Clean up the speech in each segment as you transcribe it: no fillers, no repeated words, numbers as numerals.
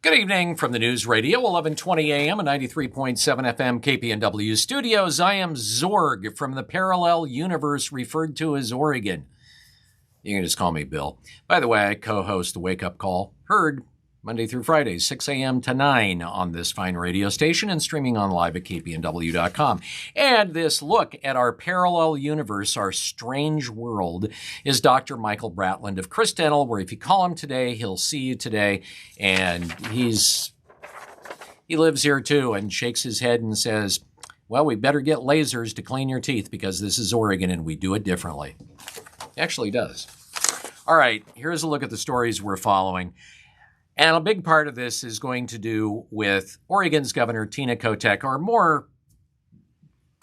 Good evening from the News Radio, 1120 a.m. and 93.7 FM KPNW studios. I am Zorg from the parallel universe referred to as Oregon. You can just call me Bill. By the way, I co-host the Wake Up Call, heard Monday through Friday, 6 a.m. to 9 on this fine radio station and streaming on live at kpnw.com. And this look at our parallel universe, our strange world, is Dr. Michael Bratland of Chris Dental, where if you call him today, he'll see you today. And he lives here too and shakes his head and says, well, we better get lasers to clean your teeth because this is Oregon and we do it differently. He actually does. All right, here's a look at the stories we're following. And a big part of this is going to do with Oregon's Governor Tina Kotek, or more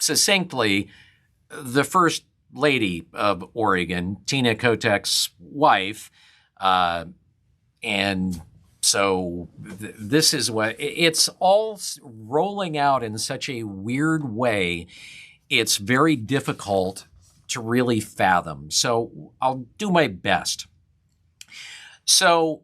succinctly, the First Lady of Oregon, Tina Kotek's wife. And so this is what it's all rolling out in such a weird way. It's very difficult to really fathom. So I'll do my best. So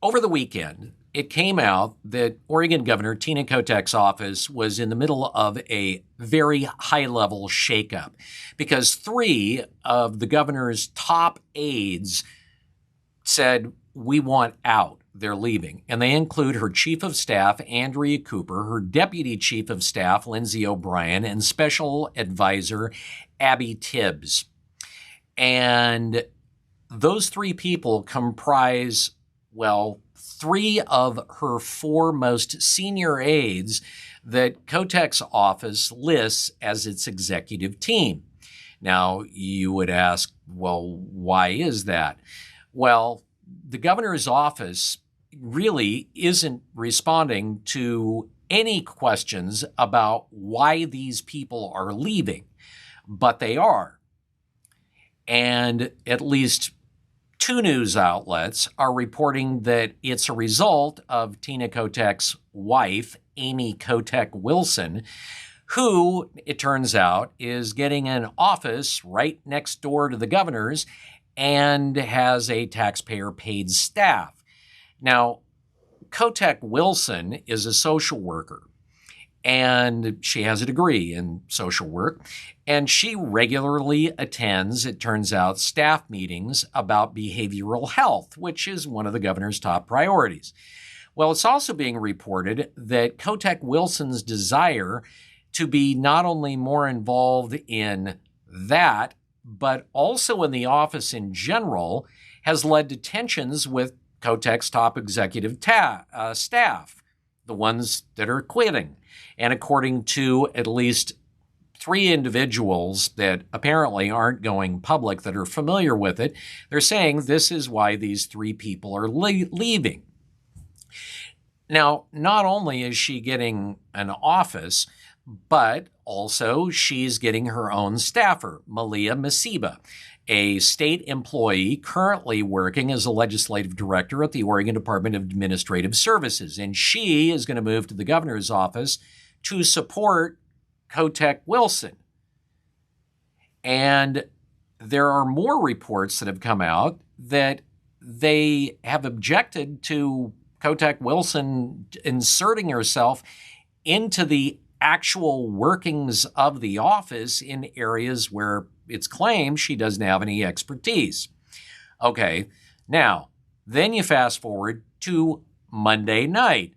over the weekend, it came out that Oregon Governor Tina Kotek's office was in the middle of a very high-level shakeup because 3 of the governor's top aides said, we want out. They're leaving. And they include her chief of staff, Andrea Cooper, her deputy chief of staff, Lindsay O'Brien, and special advisor, Abby Tibbs. And those 3 people comprise, well, 3 of her 4 most senior aides that Kotek's office lists as its executive team. Now, you would ask, well, why is that? Well, the governor's office really isn't responding to any questions about why these people are leaving, but they are. And at least 2 news outlets are reporting that it's a result of Tina Kotek's wife, Amy Kotek Wilson, who, it turns out, is getting an office right next door to the governor's and has a taxpayer-paid staff. Now, Kotek Wilson is a social worker, and she has a degree in social work, and she regularly attends, it turns out, staff meetings about behavioral health, which is one of the governor's top priorities. Well, it's also being reported that Kotek Wilson's desire to be not only more involved in that, but also in the office in general, has led to tensions with Kotek's top executive staff, the ones that are quitting. And according to at least 3 individuals that apparently aren't going public that are familiar with it, they're saying this is why these 3 people are leaving. Now, not only is she getting an office, but also she's getting her own staffer, Malia Masiba, a state employee currently working as a legislative director at the Oregon Department of Administrative Services. And she is going to move to the governor's office to support Kotek Wilson. And there are more reports that have come out that they have objected to Kotek Wilson inserting herself into the actual workings of the office in areas where it's claimed she doesn't have any expertise. Okay, now, then you fast forward to Monday night.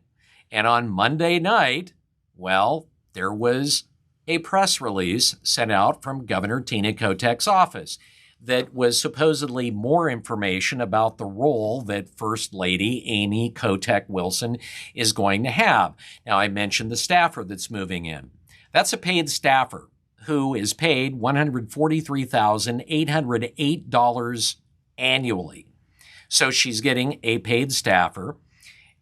And on Monday night, well, there was a press release sent out from Governor Tina Kotek's office that was supposedly more information about the role that First Lady Amy Kotek Wilson is going to have. Now, I mentioned the staffer that's moving in. That's a paid staffer who is paid $143,808 annually. So she's getting a paid staffer,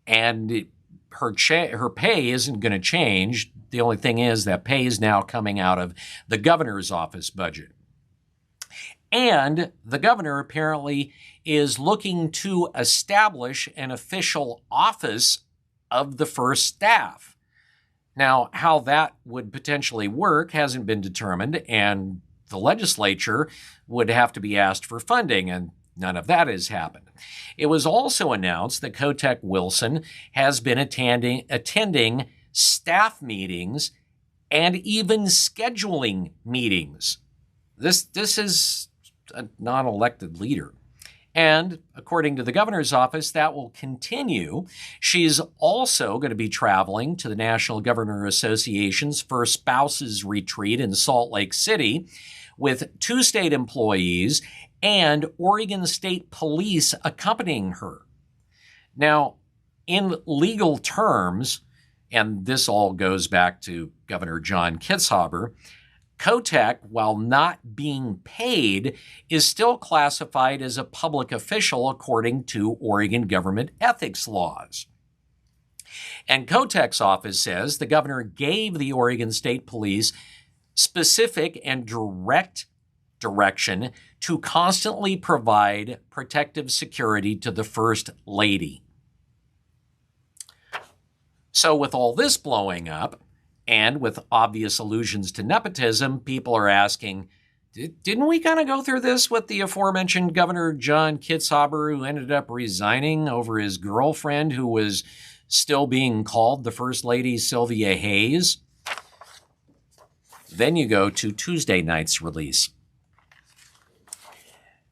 and her pay isn't going to change. The only thing is that pay is now coming out of the governor's office budget. And the governor apparently is looking to establish an official office of the first staff. Now, how that would potentially work hasn't been determined, and the legislature would have to be asked for funding. And None of that has happened. It was also announced that Kotek Wilson has been attending staff meetings and even scheduling meetings. This is a non-elected leader. And according to the governor's office, that will continue. She's also going to be traveling to the National Governor Association's First Spouses Retreat in Salt Lake City with 2 state employees and Oregon State Police accompanying her. Now, in legal terms, and this all goes back to Governor John Kitzhaber, Kotek, while not being paid, is still classified as a public official according to Oregon government ethics laws. And Kotek's office says the governor gave the Oregon State Police specific and direct direction to constantly provide protective security to the First Lady. So with all this blowing up, and with obvious allusions to nepotism, people are asking, didn't we kind of go through this with the aforementioned Governor John Kitzhaber, who ended up resigning over his girlfriend, who was still being called the First Lady Sylvia Hayes? Then you go to Tuesday night's release.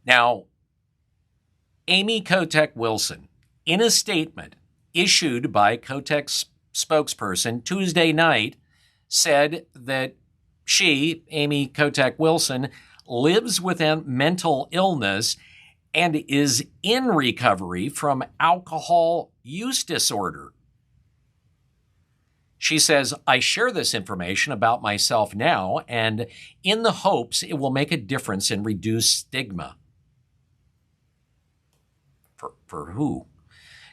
Now, Amy Kotek Wilson, in a statement issued by Kotek's spokesperson Tuesday night, said that she, Amy Kotek Wilson, lives with a mental illness and is in recovery from alcohol use disorder. She says, I share this information about myself now and in the hopes it will make a difference and reduce stigma. For who?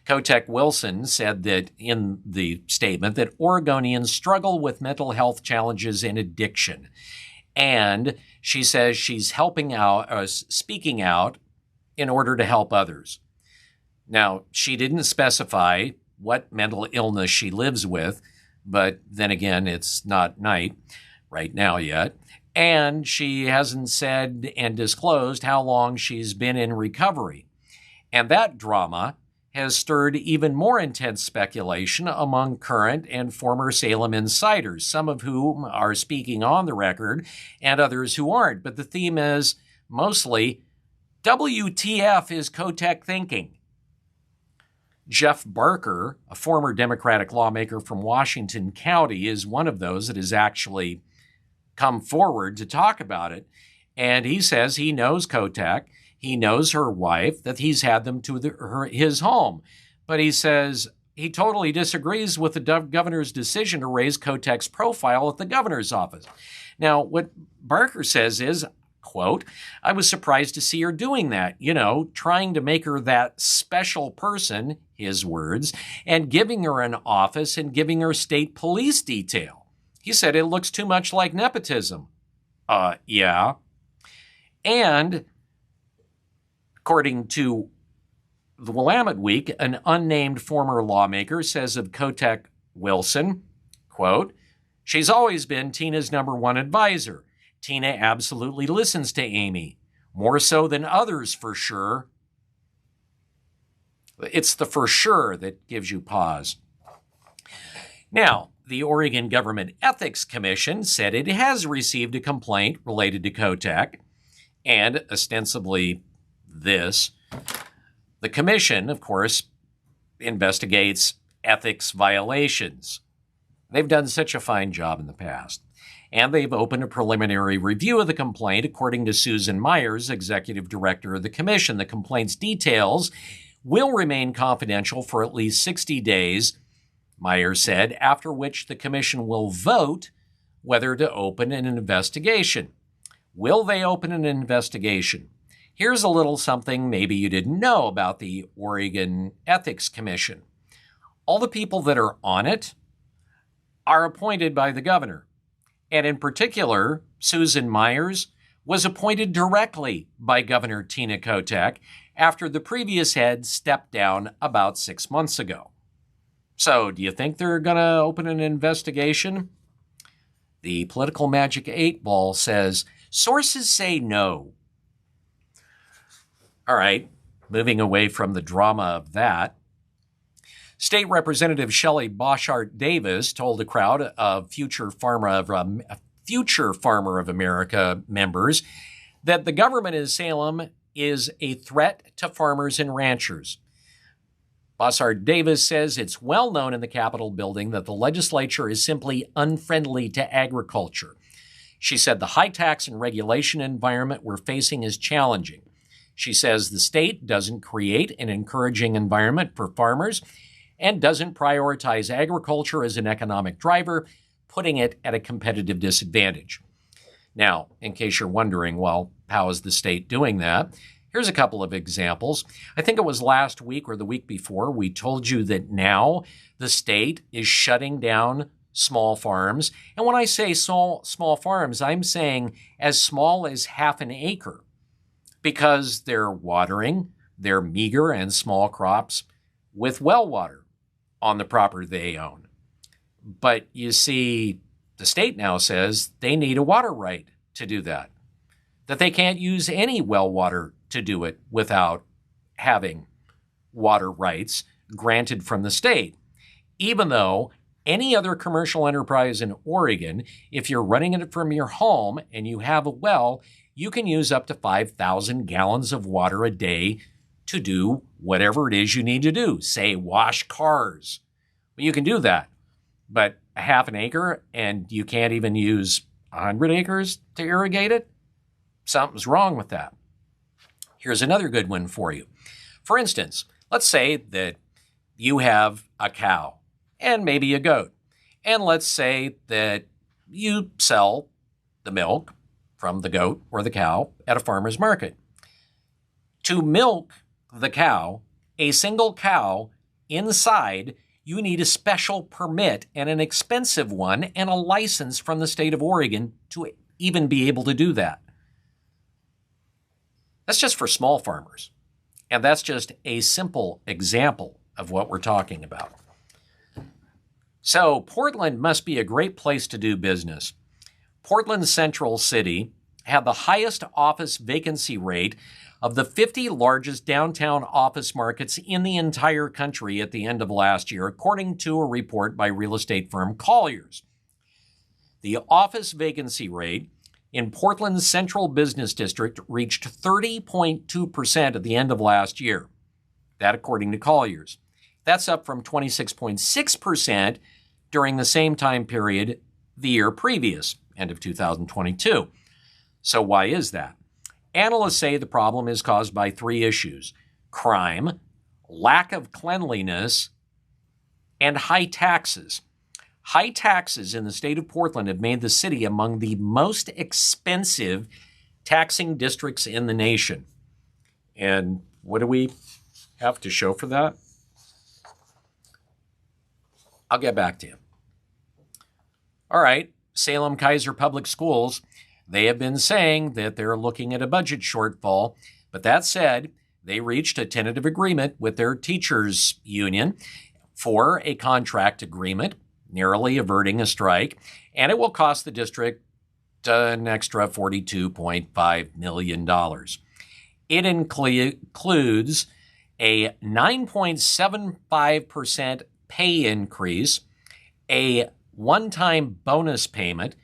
Kotek Wilson said that in the statement that Oregonians struggle with mental health challenges and addiction. And she says she's speaking out in order to help others. Now, she didn't specify what mental illness she lives with, but then again, it's not night right now yet. And she hasn't said and disclosed how long she's been in recovery. And that drama has stirred even more intense speculation among current and former Salem insiders, some of whom are speaking on the record and others who aren't. But the theme is mostly, WTF is Kotek thinking? Jeff Barker, a former Democratic lawmaker from Washington County, is one of those that has actually come forward to talk about it. And he says he knows Kotek. He knows her wife, that he's had them to his home. But he says he totally disagrees with the governor's decision to raise Kotek's profile at the governor's office. Now, what Barker says is, quote, I was surprised to see her doing that, trying to make her that special person, his words, and giving her an office and giving her state police detail. He said it looks too much like nepotism. Yeah. And according to the Willamette Week, an unnamed former lawmaker says of Kotek Wilson, quote, she's always been Tina's #1 advisor. Tina absolutely listens to Amy, more so than others for sure. It's the for sure that gives you pause. Now, the Oregon Government Ethics Commission said it has received a complaint related to Kotek, and ostensibly this. The commission, of course, investigates ethics violations. They've done such a fine job in the past. And they've opened a preliminary review of the complaint, according to Susan Myers, executive director of the commission. The complaint's details will remain confidential for at least 60 days, Myers said, after which the commission will vote whether to open an investigation. Will they open an investigation? Here's a little something maybe you didn't know about the Oregon Ethics Commission. All the people that are on it are appointed by the governor. And in particular, Susan Myers was appointed directly by Governor Tina Kotek after the previous head stepped down about 6 months ago. So, do you think they're going to open an investigation? The Political Magic 8 Ball says, sources say no. All right, moving away from the drama of that, State Representative Shelley Boshart Davis told a crowd of Future Farmer of America members that the government in Salem is a threat to farmers and ranchers. Boshart Davis says it's well known in the Capitol building that the legislature is simply unfriendly to agriculture. She said the high tax and regulation environment we're facing is challenging. She says the state doesn't create an encouraging environment for farmers and doesn't prioritize agriculture as an economic driver, putting it at a competitive disadvantage. Now, in case you're wondering, well, how is the state doing that? Here's a couple of examples. I think it was last week or the week before, we told you that now the state is shutting down small farms. And when I say small farms, I'm saying as small as half an acre, because they're watering their meager and small crops with well water on the property they own. But you see, the state now says they need a water right to do that they can't use any well water to do it without having water rights granted from the state. Even though any other commercial enterprise in Oregon, if you're running it from your home and you have a well, you can use up to 5,000 gallons of water a day to do whatever it is you need to do, say wash cars. Well, you can do that, but a half an acre and you can't even use 100 acres to irrigate it? Something's wrong with that. Here's another good one for you. For instance, let's say that you have a cow and maybe a goat, and let's say that you sell the milk from the goat or the cow at a farmer's market. To milk the cow, a single cow inside, you need a special permit and an expensive one and a license from the state of Oregon to even be able to do that. That's just for small farmers. And that's just a simple example of what we're talking about. So Portland must be a great place to do business. Portland Central City had the highest office vacancy rate of the 50 largest downtown office markets in the entire country at the end of last year, according to a report by real estate firm Colliers. The office vacancy rate in Portland's Central Business District reached 30.2% at the end of last year. That according to Colliers. That's up from 26.6% during the same time period the year previous, end of 2022. So why is that? Analysts say the problem is caused by three issues: crime, lack of cleanliness, and high taxes. High taxes in the state of Portland have made the city among the most expensive taxing districts in the nation. And what do we have to show for that? I'll get back to you. All right, Salem-Keizer Public Schools, they have been saying that they're looking at a budget shortfall. But that said, they reached a tentative agreement with their teachers' union for a contract agreement, narrowly averting a strike, and it will cost the district an extra $42.5 million. It includes a 9.75% pay increase, a one-time bonus payment,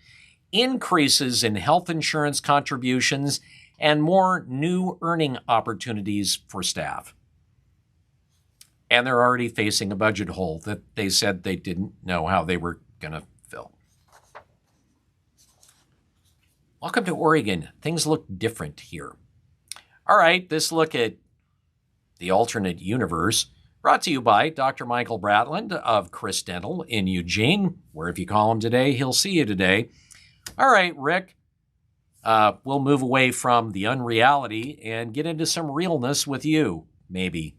increases in health insurance contributions, and more new earning opportunities for staff. And they're already facing a budget hole that they said they didn't know how they were going to fill. Welcome to Oregon. Things look different here. All right, this look at the alternate universe brought to you by Dr. Michael Bratland of Chris Dental in Eugene, where if you call him today, he'll see you today. All right, Rick, we'll move away from the unreality and get into some realness with you, maybe